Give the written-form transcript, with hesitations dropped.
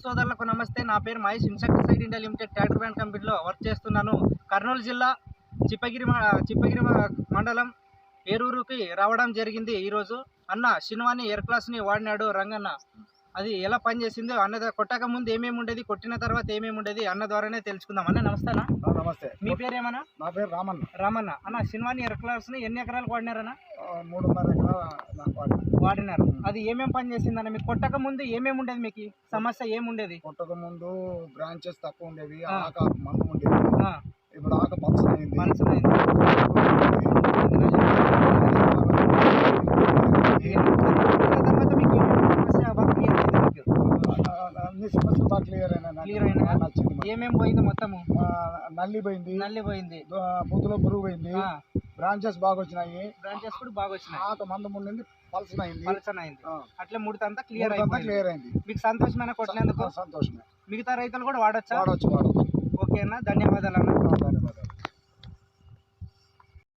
సోదరులకు నమస్తే. నా పేరు Mahesh. Insecticide India limited tractor brand కంపెనీలో వర్క్ చేస్తున్నాను. కర్నూలు జిల్లా చిప్పగిరి మండలం ఏరూరుకి రావడం జరిగింది. ఈరోజు అన్న శిన్వాని ఎయిర్ క్లాస్ని వాడినాడు రంగన్న. అది ఎలా పనిచేసిందో అన్న కొట్టక ముందు ఏమేమి ఉండేది, కొట్టిన తర్వాత ఏమేమి ఉండేది అన్న ద్వారానే తెలుసుకుందాం. అన్న నమస్తేనా? నమస్తే. మీ పేరు ఏమన్నా? నా పేరు రామన్న. రామన్న. అన్న శిన్వాని ఎయిర్ క్లాస్ని ఎన్ని ఎకరాలకు వాడినారన్న? 3.5 ఎకరాలు వాడినారు. అది ఏమేమి పని చేసిందన్న? మీకు కొట్టక ముందు ఏమేమి ఉండేది, మీకు సమస్య ఏముండేది? కొట్టక ముందు బ్రాంచెస్ తక్కువ ఉండేవి, ఆక మందం ఉండేది. ఇప్పుడు ఆక పలసనైంది. అన్ని సమస్యలు బాగా క్లియర్ అయినా. నచ్చింది. ఏమేమి పోయింది మొత్తము? నల్లి పోయింది, బుద్ధులో పురుగు పోయింది, బ్రాంచెస్ బాగా వచ్చినాయి. బ్రాంచెస్ కూడా బాగా వచ్చినాయి. ఆక మందం ఉండింది, పలసనైంది. అట్లా ముడతంతా క్లియర్ అయింది. మీకు సంతోషమైన కొట్టినందుకు? సంతోషమే. మిగతా రైతులు కూడా వాడొచ్చా? వాడచ్చు. ఓకేనా? ధన్యవాదాలు అన్న. ధన్యవాదాలు.